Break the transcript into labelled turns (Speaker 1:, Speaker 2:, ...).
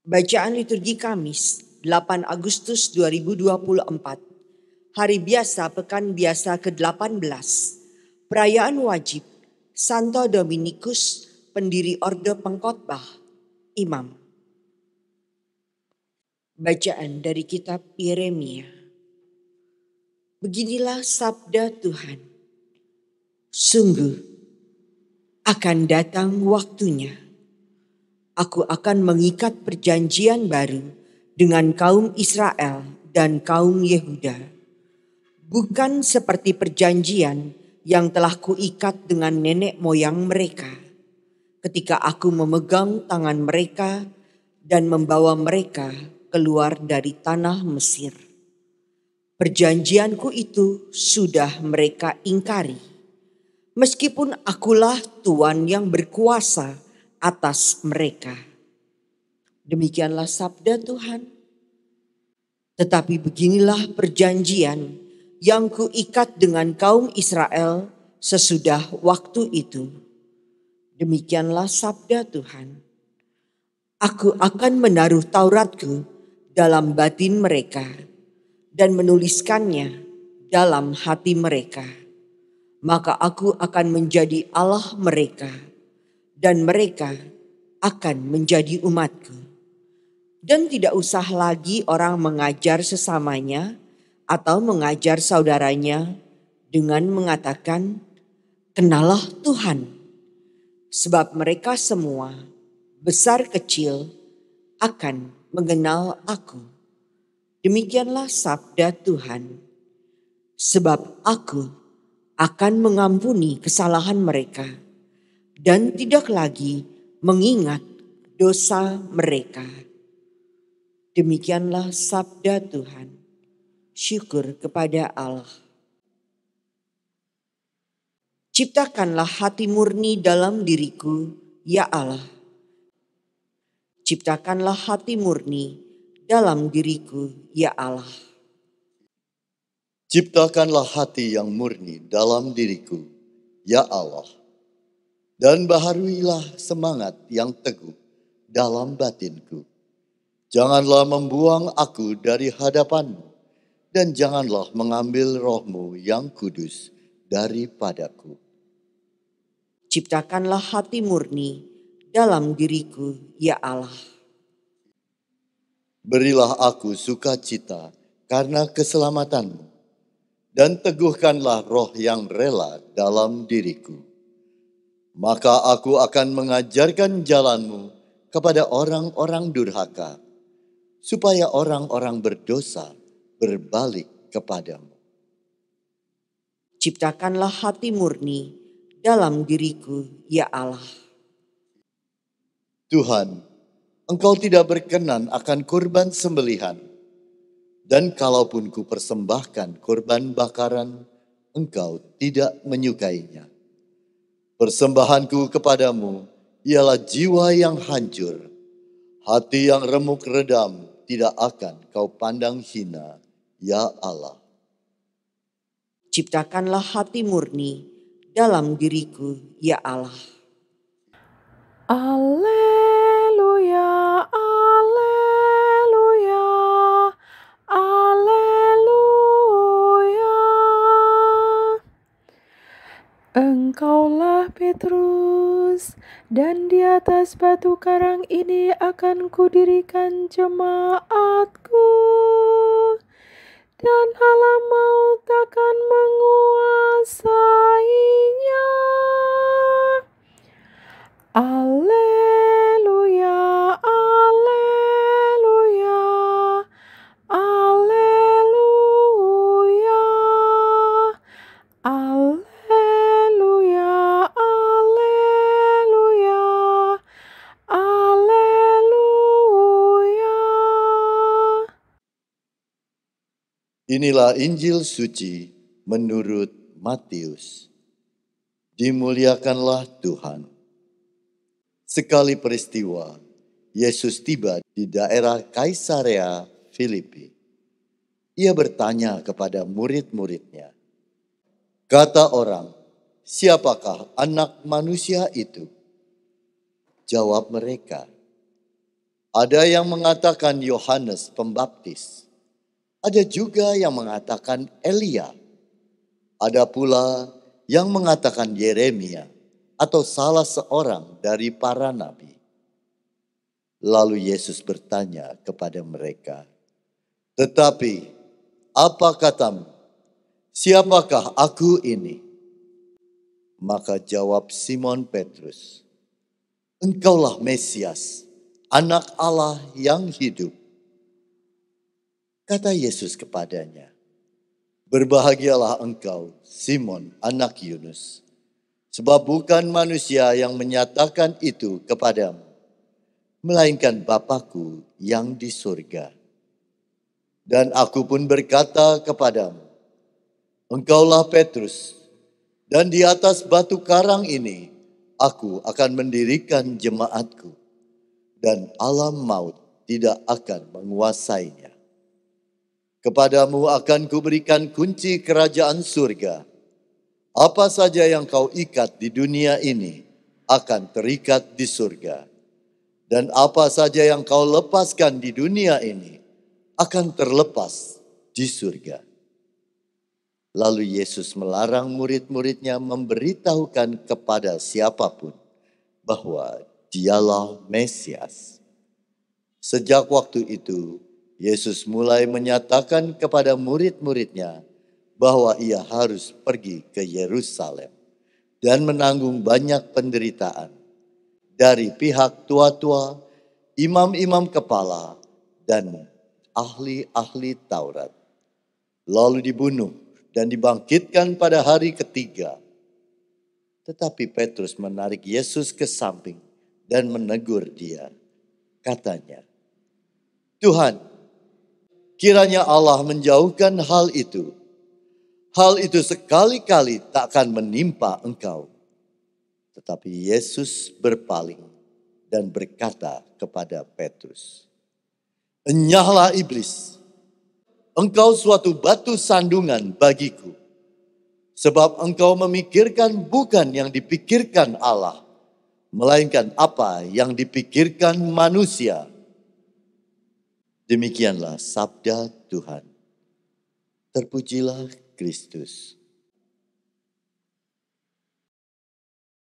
Speaker 1: Bacaan liturgi Kamis, 8 Agustus 2024. Hari biasa pekan biasa ke-18. Perayaan wajib Santo Dominikus, pendiri Orde Pengkhotbah, Imam. Bacaan dari kitab Yeremia. Beginilah sabda Tuhan. Sungguh akan datang waktunya. Aku akan mengikat perjanjian baru dengan kaum Israel dan kaum Yehuda. Bukan seperti perjanjian yang telah kuikat dengan nenek moyang mereka, ketika aku memegang tangan mereka dan membawa mereka keluar dari tanah Mesir. Perjanjianku itu sudah mereka ingkari, meskipun akulah Tuhan yang berkuasa atas mereka. Demikianlah sabda Tuhan. Tetapi beginilah perjanjian yang kuikat dengan kaum Israel sesudah waktu itu. Demikianlah sabda Tuhan. Aku akan menaruh Tauratku dalam batin mereka dan menuliskannya dalam hati mereka. Maka aku akan menjadi Allah mereka dan mereka akan menjadi umatku. Dan tidak usah lagi orang mengajar sesamanya atau mengajar saudaranya dengan mengatakan, "Kenallah Tuhan." Sebab mereka semua, besar kecil, akan mengenal aku. Demikianlah sabda Tuhan. Sebab aku akan mengampuni kesalahan mereka dan tidak lagi mengingat dosa mereka. Demikianlah sabda Tuhan. Syukur kepada Allah. Ciptakanlah hati murni dalam diriku, ya Allah. Ciptakanlah hati murni dalam diriku, ya Allah.
Speaker 2: Ciptakanlah hati yang murni dalam diriku, ya Allah. Dan baharuilah semangat yang teguh dalam batinku. Janganlah membuang aku dari hadapanmu, dan janganlah mengambil rohmu yang kudus daripadaku.
Speaker 1: Ciptakanlah hati murni dalam diriku, ya Allah.
Speaker 2: Berilah aku sukacita karena keselamatanmu, dan teguhkanlah roh yang rela dalam diriku. Maka aku akan mengajarkan jalanmu kepada orang-orang durhaka, supaya orang-orang berdosa berbalik kepadamu.
Speaker 1: Ciptakanlah hati murni dalam diriku, ya Allah.
Speaker 2: Tuhan, Engkau tidak berkenan akan kurban sembelihan, dan kalaupun ku persembahkan kurban bakaran, Engkau tidak menyukainya. Persembahanku kepadamu ialah jiwa yang hancur, hati yang remuk redam tidak akan kau pandang hina, ya Allah.
Speaker 1: Ciptakanlah hati murni dalam diriku, ya Allah.
Speaker 3: Alleluia, alleluia, alleluia. Engkaulah Petrus, dan di atas batu karang ini akan kudirikan jemaatku, dan halam maut akan menguasainya. Alleluia, alleluia, alleluia, alleluia, alleluia, alleluia.
Speaker 2: Inilah Injil suci menurut Matius. Dimuliakanlah Tuhan. Sekali peristiwa, Yesus tiba di daerah Kaisarea Filipi. Ia bertanya kepada murid-muridnya, kata orang, "Siapakah anak manusia itu?" Jawab mereka, Ada yang mengatakan Yohanes Pembaptis. Ada juga yang mengatakan Elia. Ada pula yang mengatakan Yeremia atau salah seorang dari para nabi. Lalu Yesus bertanya kepada mereka, "Tetapi apa katamu? Siapakah aku ini?" Maka jawab Simon Petrus, "Engkaulah Mesias, Anak Allah yang hidup." Kata Yesus kepadanya, "Berbahagialah engkau, Simon, anak Yunus, sebab bukan manusia yang menyatakan itu kepadamu, melainkan Bapa-Ku yang di surga. Dan aku pun berkata kepadamu, engkaulah Petrus, dan di atas batu karang ini aku akan mendirikan jemaatku, dan alam maut tidak akan menguasainya. Kepadamu akan kuberikan kunci kerajaan surga. Apa saja yang kau ikat di dunia ini akan terikat di surga. Dan apa saja yang kau lepaskan di dunia ini akan terlepas di surga." Lalu Yesus melarang murid-muridnya memberitahukan kepada siapapun bahwa dialah Mesias. Sejak waktu itu, Yesus mulai menyatakan kepada murid-muridnya bahwa ia harus pergi ke Yerusalem dan menanggung banyak penderitaan dari pihak tua-tua, imam-imam kepala, dan ahli-ahli Taurat. Lalu dibunuh dan dibangkitkan pada hari ketiga. Tetapi Petrus menarik Yesus ke samping dan menegur dia. Katanya, "Tuhan, kiranya Allah menjauhkan hal itu. Hal itu sekali-kali tak akan menimpa engkau." Tetapi Yesus berpaling dan berkata kepada Petrus, "Enyahlah iblis, engkau suatu batu sandungan bagiku, sebab engkau memikirkan bukan yang dipikirkan Allah, melainkan apa yang dipikirkan manusia." Demikianlah sabda Tuhan. Terpujilah Kristus.